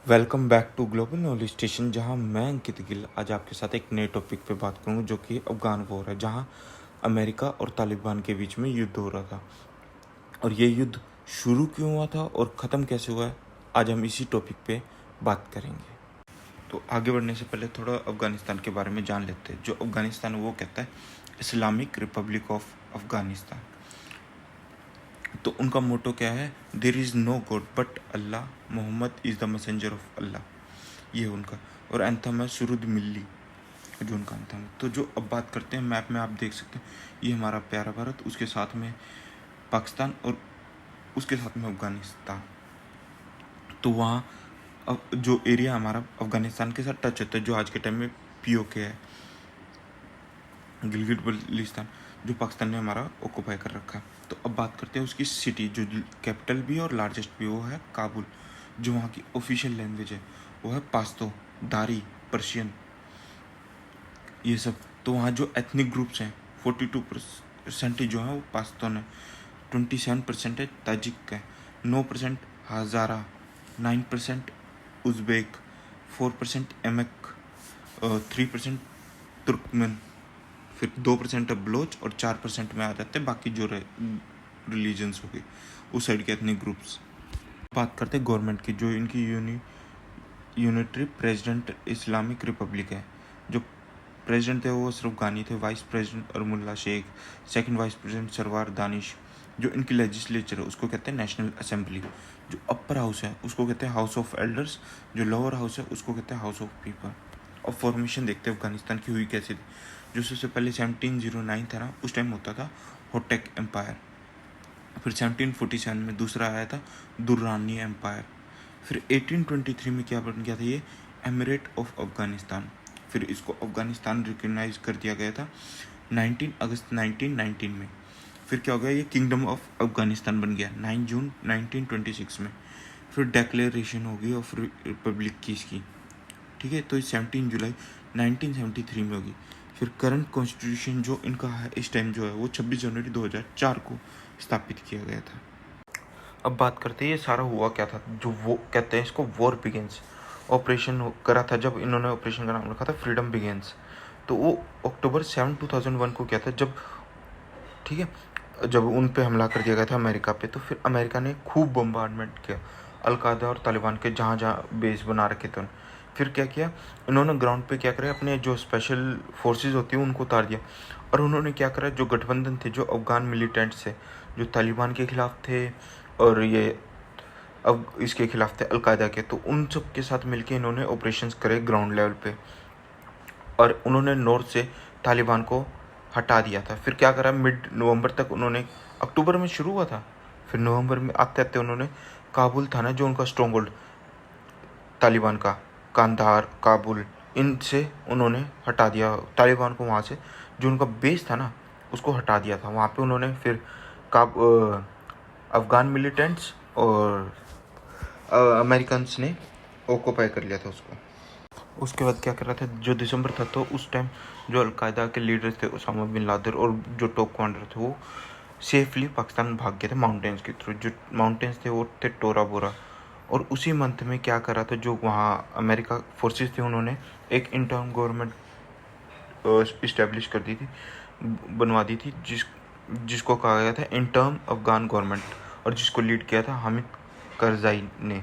Welcome back to global knowledge station, जहां मैं अंकित गिल आज आपके साथ एक नए टॉपिक पे बात करूंगा जो कि अफगान वॉर है, जहां अमेरिका और तालिबान के बीच में युद्ध हो रहा था। और ये युद्ध शुरू क्यों हुआ था और ख़त्म कैसे हुआ है, आज हम इसी टॉपिक पे बात करेंगे। तो आगे बढ़ने से पहले थोड़ा अफ़गानिस्तान के बारे में जान लेते हैं। जो अफ़गानिस्तान वो कहता है इस्लामिक रिपब्लिक ऑफ अफ़गानिस्तान। तो उनका मोटो क्या है? There is no god but Allah, Muhammad is the messenger of Allah, ये है उनका। और एंथम है सुरुद मिल्ली, जो उनका एंथम है। तो जो अब बात करते हैं, मैप में आप देख सकते हैं ये हमारा प्यारा भारत, उसके साथ में पाकिस्तान और उसके साथ में अफ़गानिस्तान। तो वहाँ अब जो एरिया हमारा अफ़गानिस्तान के साथ टच होता है, जो आज के टाइम में POK है, गिलगिट बल्तिस्तान, जो पाकिस्तान ने हमारा ऑक्यूपाई कर रखा है। तो अब बात करते हैं उसकी सिटी, जो कैपिटल भी और लार्जेस्ट भी, वो है काबुल। जो वहाँ की ऑफिशियल लैंग्वेज है वो है पाश्तो, दारी, पर्शियन, ये सब। तो वहाँ जो एथनिक ग्रुप्स हैं 42% जो है वो पाश्तून है, 27% है ताजिक है, 9% हज़ारा, 9% उज़्बेक, 4% एमक, 3% तुर्कमन, फिर 2% है बलोच और 4% में आ जाते हैं बाकी जो रिलीजन्स हो गए उस साइड के एथनिक ग्रुप्स। बात करते हैं गवर्नमेंट की। जो इनकी यूनिटरी प्रेसिडेंट इस्लामिक रिपब्लिक है। जो प्रेसिडेंट थे वो अशरफ गानी थे, vice president Amrullah Sheikh, second vice president Sarwar Danish. जो इनकी लेजिस्लेचर है उसको कहते हैं नेशनल असेंबली। जो अपर हाउस है उसको कहते हैं हाउस ऑफ एल्डर्स, जो लोअर हाउस है उसको कहते हैं हाउस ऑफ पीपल। अब फॉर्मेशन देखते हैं अफगानिस्तान की हुई कैसे थी। जो सबसे पहले 1709 था ना, उस टाइम होता था होटेक एम्पायर। फिर 1747 में दूसरा आया था दुर्रानी एम्पायर। फिर 1823 में क्या बन गया था, ये एमिरेट ऑफ अफगानिस्तान। फिर इसको अफगानिस्तान रिकग्नाइज कर दिया गया था 19 अगस्त 1919 में। फिर क्या हो गया, ये किंगडम ऑफ अफगानिस्तान बन गया 9 जून 1926 में। फिर डेक्लेरेशन हो गई ऑफ रिपब्लिक की इसकी, ठीक है। तो 17 जुलाई 1973 में होगी। फिर करंट कॉन्स्टिट्यूशन जो इनका है इस टाइम जो है वो 26 जनवरी 2004 को स्थापित किया गया था। अब बात करते हैं ये सारा हुआ क्या था। जो वो कहते हैं इसको वॉर बिगिंस, ऑपरेशन करा था जब इन्होंने ऑपरेशन का नाम रखा था फ्रीडम बिगिंस। तो वो अक्टूबर 7 2001 को किया था, जब, ठीक है, जब उन पे हमला कर दिया गया था अमेरिका पे। तो फिर अमेरिका ने खूब बम्बार्डमेंट किया अलकायदा और तालिबान के जहाँ जहाँ बेस बना रखे थे। फिर क्या किया इन्होंने, ग्राउंड पे क्या करा, अपने जो स्पेशल फोर्सेस होती हैं उनको उतार दिया। और उन्होंने क्या करा, जो गठबंधन थे, जो अफगान मिलिटेंट्स थे, जो तालिबान के खिलाफ थे और ये अब इसके खिलाफ थे अलकायदा के, तो उन सब के साथ मिलके इन्होंने ऑपरेशंस करे ग्राउंड लेवल पे। और उन्होंने नॉर्थ से तालिबान को हटा दिया था। फिर क्या करा, मिड नवंबर तक उन्होंने, अक्टूबर में शुरू हुआ था, फिर नवंबर में आते आते उन्होंने काबुल था ना, जो उनका स्ट्रॉन्ग होल्ड तालिबान का, कांधार, काबुल, इनसे उन्होंने हटा दिया तालिबान को। वहाँ से जो उनका बेस था ना उसको हटा दिया था। वहाँ पे उन्होंने फिर अफगान मिलिटेंट्स और अमेरिकन्स ने ऑक्यूपाई कर लिया था उसको। उसके बाद क्या कर रहा था, जो दिसंबर था, तो उस टाइम जो अलकायदा के लीडर थे उसामा बिन लादेन और जो टॉप कमांडर थे वो सेफली पाकिस्तान भाग गए थे माउंटेन्स के थ्रू। जो माउंटेन्स थे वो थे टोरा बोरा। और उसी मंथ में क्या करा था, जो वहाँ अमेरिका फोर्सेस थे उन्होंने एक इंटर्म गवर्नमेंट इस्टेब्लिश कर दी थी, बनवा दी थी, जिसको कहा गया था इंटर्म अफगान गवर्नमेंट, और जिसको लीड किया था हामिद करजाई ने,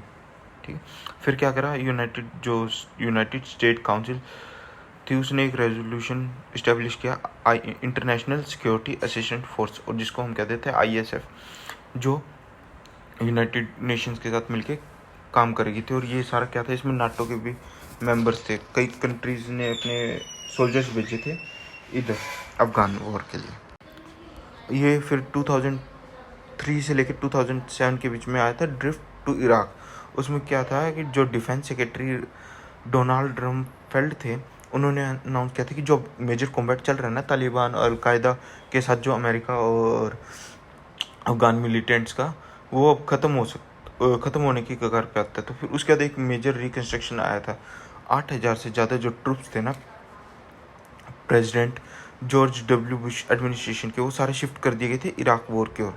ठीक है। फिर क्या करा, यूनाइटेड स्टेट काउंसिल थी, उसने एक रेजोल्यूशन इस्टेब्लिश किया इंटरनेशनल सिक्योरिटी असिस्टेंट फोर्स, और जिसको हम कहते थे ISF, जो यूनाइटेड नेशंस के साथ मिलके काम करेगी थी। और ये सारा क्या था, इसमें नाटो के भी मेंबर्स थे, कई कंट्रीज़ ने अपने सोल्जर्स भेजे थे इधर अफगान वॉर के लिए। ये फिर 2003 से लेकर 2007 के बीच में आया था ड्रिफ्ट टू इराक। उसमें क्या था कि जो डिफेंस सेक्रेटरी डोनाल्ड रमफेल्ड थे, उन्होंने अनाउंस किया था कि जो मेजर कॉम्बैट चल रहा है ना तालिबान और अलकायदा के साथ, जो अमेरिका और अफगान मिलिटेंट्स का, वो अब ख़त्म होने की कगार पे आता है। तो फिर उसके बाद एक मेजर रिकन्स्ट्रक्शन आया था। 8,000 से ज़्यादा जो ट्रूप्स थे ना president George W Bush administration के, वो सारे शिफ्ट कर दिए गए थे इराक वॉर की ओर।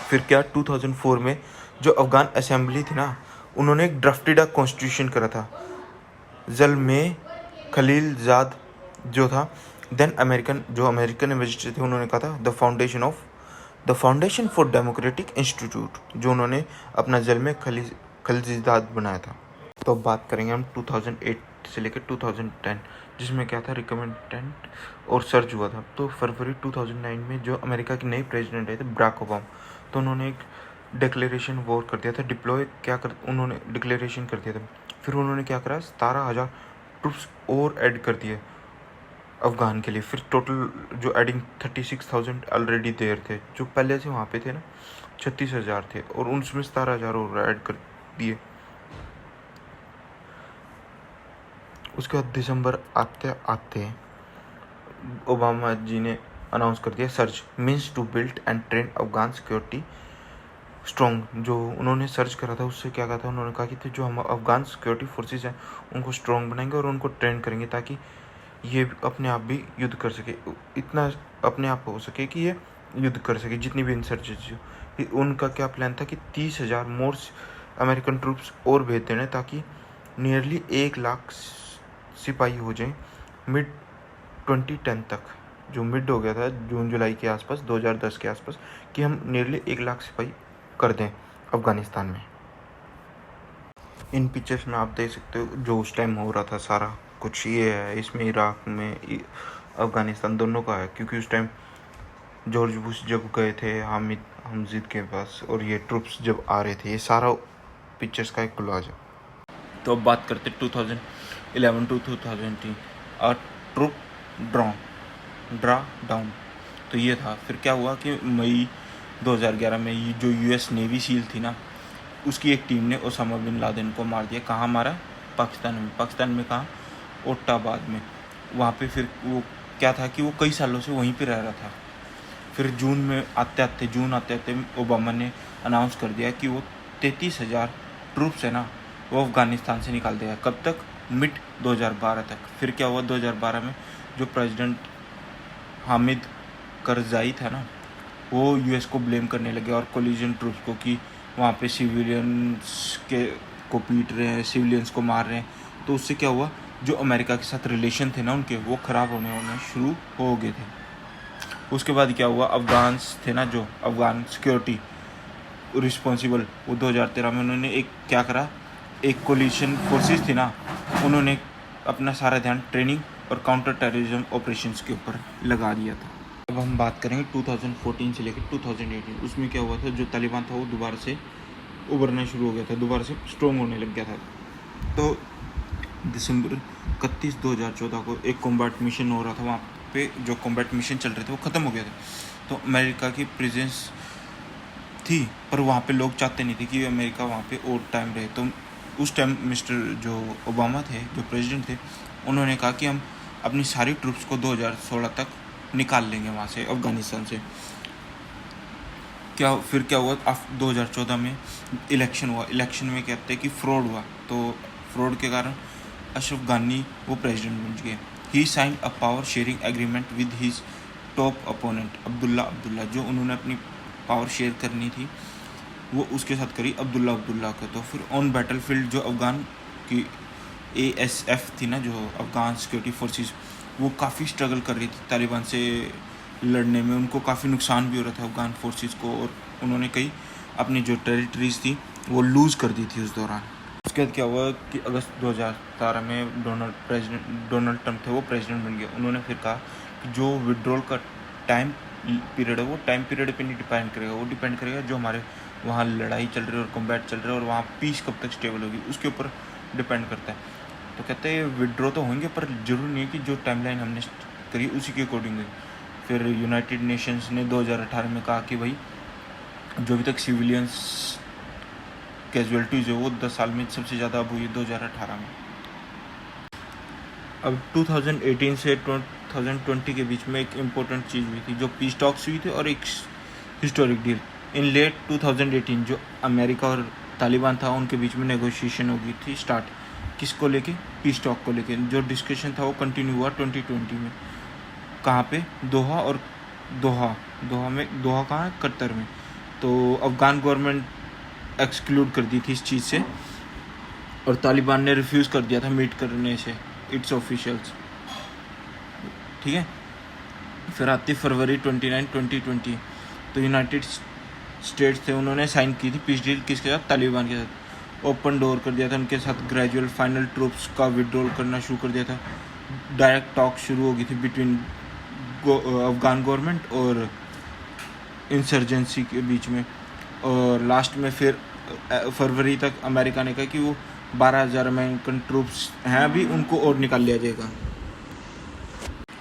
फिर क्या 2004 में जो अफगान असेंबली थी ना, उन्होंने एक ड्राफ्टेड कॉन्स्टिट्यूशन करा था। ज़ल्मे खलीलजाद जो था देन अमेरिकन एम्बेसडर थे, उन्होंने कहा था the foundation for democratic institute, जो उन्होंने अपना ज़ल्मे खलीलजाद बनाया था। तो अब बात करेंगे हम 2008 से लेकर 2010, जिसमें क्या था, रिकमेंडेंट और सर्च हुआ था। तो फरवरी 2009 में जो अमेरिका के नए प्रेसिडेंट आए थे बराक ओबामा, तो उन्होंने एक डिक्लेरेशन वॉर कर दिया था, उन्होंने डिक्लेरेशन कर दिया था। फिर उन्होंने क्या करा, 17,000 ट्रूप्स और ऐड कर दिए अफ़गान के लिए। फिर टोटल जो एडिंग 36,000 ऑलरेडी देर थे, जो पहले से वहाँ पे थे ना 36,000 थे, और उनमें 17,000 और ऐड कर दिए। उसके बाद दिसंबर आते आते ओबामा जी ने अनाउंस कर दिया search means to build and train Afghan security strong. जो उन्होंने सर्च करा था उससे क्या कहा था, उन्होंने कहा कि जो हम अफगान सिक्योरिटी फोर्सेस हैं उनको स्ट्रॉन्ग बनाएंगे और उनको ट्रेन करेंगे ताकि ये अपने आप भी युद्ध कर सके, इतना अपने आप हो सके कि ये युद्ध कर सके जितनी भी इंसर्जेंसी। उनका क्या प्लान था कि 30,000 मोर अमेरिकन ट्रूप्स और भेज देने ताकि नियरली 1 लाख सिपाही हो जाएं मिड 2010 तक, जो मिड हो गया था जून जुलाई के आसपास 2010 के आसपास, कि हम नियरली 1 लाख सिपाही कर दें अफ़गानिस्तान में। इन पिक्चर्स में आप देख सकते हो जो उस टाइम हो रहा था सारा कुछ ये है। इसमें इराक में अफ़गानिस्तान दोनों का है, क्योंकि उस टाइम जॉर्ज बुश जब गए थे हामिद हमजीद के पास और ये ट्रूप्स जब आ रहे थे, ये सारा पिक्चर्स का एक कोलाज है। तो अब बात करते 2011 टू 2018 ट्रूप ड्रा डाउन। तो ये था। फिर क्या हुआ कि मई 2011 में ये जो यूएस नेवी सील थी ना, उसकी एक टीम ने ओसामा बिन लादेन को मार दिया। कहाँ मारा? पाकिस्तान में कहाँ? ओटाबाद में। वहाँ पे फिर वो क्या था कि वो कई सालों से वहीं पे रह रहा था। फिर जून आते आते ओबामा ने अनाउंस कर दिया कि वो 33,000 ट्रूप्स है ना वो अफ़गानिस्तान से निकाल देगा। कब तक? मिड 2012 तक। फिर क्या हुआ 2012 में, जो प्रेसिडेंट हामिद करज़ाई था ना, वो यूएस को ब्लेम करने लगे और कोलिजन ट्रूप्स को कि वहाँ पे सिविलियंस को पीट रहे हैं, सिविलियंस को मार रहे हैं। तो उससे क्या हुआ, जो अमेरिका के साथ रिलेशन थे ना उनके, वो ख़राब होने शुरू हो गए थे। उसके बाद क्या हुआ, अफ़गान्स थे ना, जो अफ़गान सिक्योरिटी रिस्पॉन्सिबल, वो 2013 में उन्होंने एक क्या करा, एक कोलिशन फोर्सेस थी ना, उन्होंने अपना सारा ध्यान ट्रेनिंग और काउंटर टेररिज्म ऑपरेशंस के ऊपर लगा दिया था। अब हम बात करेंगे 2014 से लेकर 2018। उसमें क्या हुआ था, जो तालिबान था वो दोबारा से उभरना शुरू हो गया था, दोबारा से स्ट्रॉन्ग होने लग गया था। तो दिसंबर 31, 2014 को एक कॉम्बैट मिशन हो रहा था वहाँ पे। जो कॉम्बैट मिशन चल रहे थे वो ख़त्म हो गया था। तो अमेरिका की प्रेजेंस थी, पर वहाँ पे लोग चाहते नहीं थे कि अमेरिका वहाँ पे और टाइम रहे। तो उस टाइम मिस्टर जो ओबामा थे, जो प्रेसिडेंट थे, उन्होंने कहा कि हम अपनी सारी ट्रूप्स को 2016 तक निकाल लेंगे वहाँ से, अफ़गानिस्तान से। फिर क्या हुआ, 2014 में इलेक्शन हुआ। इलेक्शन में कहते हैं कि फ्रॉड हुआ। तो फ्रॉड के कारण अशरफ गानी वो प्रेसिडेंट बन गए। He signed a power sharing agreement with his top opponent Abdullah, जो उन्होंने अपनी पावर शेयर करनी थी वो उसके साथ करी, अब्दुल्ला का। तो फिर ऑन बैटल फील्ड जो अफ़गान की ASF थी ना, जो अफ़गान सिक्योरिटी फोर्सेस, वो काफ़ी स्ट्रगल कर रही थी तालिबान से लड़ने में। उनको काफ़ी नुकसान भी हो रहा था अफ़गान फोर्सेस को, और उन्होंने कई अपनी जो टेरिटरीज थी वो लूज़ कर दी थी उस दौरान। उसके बाद क्या हुआ कि अगस्त 2017 में डोनाल्ड ट्रंप थे, वो प्रेसिडेंट बन गए। उन्होंने फिर कहा कि जो विड्रॉल का टाइम पीरियड है वो टाइम पीरियड पे नहीं डिपेंड करेगा, वो डिपेंड करेगा जो हमारे वहाँ लड़ाई चल रही है और कॉम्बैट चल रहा है और वहाँ पीस कब तक स्टेबल होगी, उसके ऊपर डिपेंड करता है। तो कहते हैं विड्रॉ तो होंगे, पर जरूरी नहीं है कि जो टाइमलाइन हमने करी उसी के अकॉर्डिंग है। फिर यूनाइटेड नेशंस ने 2018 में कहा कि भाई जो अभी तक सिविलियंस कैजुअलिटीज़ है वो 10 साल में सबसे ज़्यादा अब हुई 2018 में। अब 2018 से 2020 के बीच में एक इम्पोर्टेंट चीज़ हुई थी, जो पीस टॉक्स हुई थी और एक हिस्टोरिक डील। इन लेट 2018 जो अमेरिका और तालिबान था उनके बीच में नेगोशिएशन हो गई थी स्टार्ट, किसको लेके? पीस टॉक को लेके। जो डिस्कशन था वो कंटिन्यू हुआ 2020 में। कहाँ पे? दोहा कहाँ है? कतर में। तो अफ़गान गवर्नमेंट एक्सक्लूड कर दी थी इस चीज़ से और तालिबान ने रिफ्यूज़ कर दिया था मीट करने से इट्स ऑफिशियल्स, ठीक है। फिर आती फरवरी 29, 2020, तो यूनाइटेड स्टेट्स थे, उन्होंने साइन की थी पीस डील किसके साथ, तालिबान के साथ। ओपन डोर कर दिया था उनके साथ, ग्रेजुअल फाइनल ट्रूप्स का विड्रॉल करना शुरू कर दिया था, डायरेक्ट टॉक शुरू हो गई थी बिटवीन अफगान गवर्नमेंट और इंसर्जेंसी के बीच में। और लास्ट में फिर फरवरी तक अमेरिका ने कहा कि वो 12,000 अमेरिकन ट्रूप्स हैं अभी, उनको और निकाल लिया जाएगा।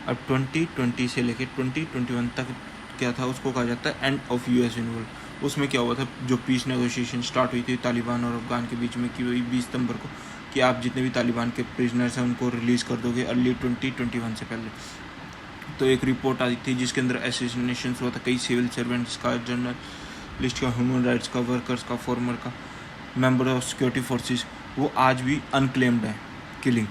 अब 2020 से लेकर 2021 तक क्या था, उसको कहा जाता है एंड ऑफ यूएस इन्वॉल्व। उसमें क्या हुआ था, जो पीस नेगोशिएशन स्टार्ट हुई थी तालिबान और अफगान के बीच में कि वही 20 सितंबर को, कि आप जितने भी तालिबान के प्रिजनर्स हैं उनको रिलीज़ कर दोगे अर्ली 2021 से पहले। तो एक रिपोर्ट आई थी जिसके अंदर असैसिनेशन हुआ था कई सिविल सर्वेंट्स का, जर्नलिस्ट का, ह्यूमन राइट्स का, वर्कर्स का, फॉर्मर का, मेंबर ऑफ सिक्योरिटी फोर्सेस, वो आज भी अनक्लेम्ड है किलिंग।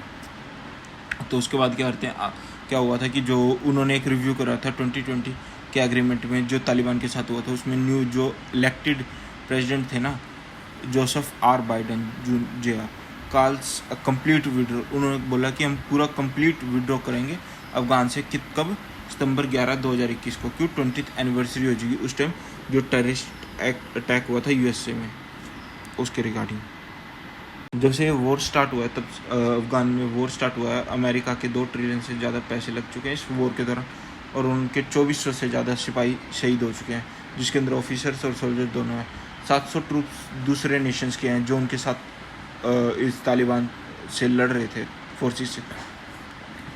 तो उसके बाद क्या करते हैं, क्या हुआ था कि जो उन्होंने एक रिव्यू करा था 2020 के एग्रीमेंट में जो तालिबान के साथ हुआ था, उसमें न्यू जो इलेक्टेड प्रेसिडेंट थे ना, Joseph R Biden Junior, calls a complete withdraw. उन्होंने बोला कि हम पूरा कंप्लीट विड्रॉ करेंगे अफगान से। कब, सितंबर 11, 2021 को, क्यों 20th एनिवर्सरी हो जाएगी उस टाइम जो टेररिस्ट अटैक हुआ था यूएसए में, उसके रिगार्डिंग। जब से वॉर स्टार्ट हुआ है तब अफगान में वॉर स्टार्ट हुआ है, अमेरिका के 2 ट्रिलियन से ज़्यादा पैसे लग चुके हैं इस वॉर के दौरान, और उनके 2400 से ज़्यादा सिपाही शहीद हो चुके हैं, जिसके अंदर ऑफिसर्स और सोल्जर दोनों हैं। 700 ट्रूप्स दूसरे नेशंस के हैं जो उनके साथ इस तालिबान से लड़ रहे थे फोर्सेस से।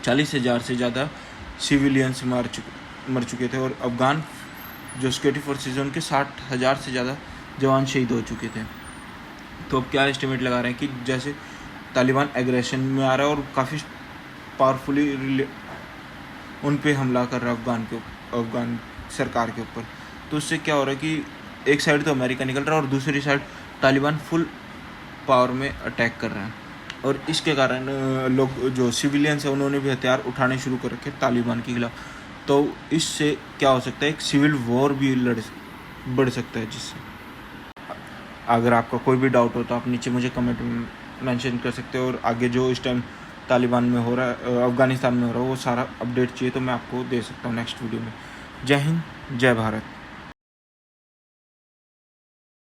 40,000 से ज़्यादा सिविलियंस मर चुके थे, और अफगान जो सिक्योरिटी फोर्सेज हैं उनके 60,000 से ज़्यादा जवान शहीद हो चुके थे। तो अब क्या एस्टिमेट लगा रहे हैं कि जैसे तालिबान एग्रेशन में आ रहा है और काफ़ी पावरफुली उन पे हमला कर रहा है अफगान सरकार के ऊपर, तो उससे क्या हो रहा है कि एक साइड तो अमेरिका निकल रहा है और दूसरी साइड तालिबान फुल पावर में अटैक कर रहे हैं। और इसके कारण लोग जो सिविलियंस हैं उन्होंने भी हथियार उठाने शुरू कर रखे तालिबान के खिलाफ। तो इससे क्या हो सकता है, एक सिविल वॉर भी बढ़ सकता है। जिससे अगर आपका कोई भी डाउट हो तो आप नीचे मुझे कमेंट में मेंशन कर सकते हो, और आगे जो इस टाइम तालिबान में हो रहा है, अफ़गानिस्तान में हो रहा है, वो सारा अपडेट चाहिए तो मैं आपको दे सकता हूँ नेक्स्ट वीडियो में। जय हिंद, जय भारत।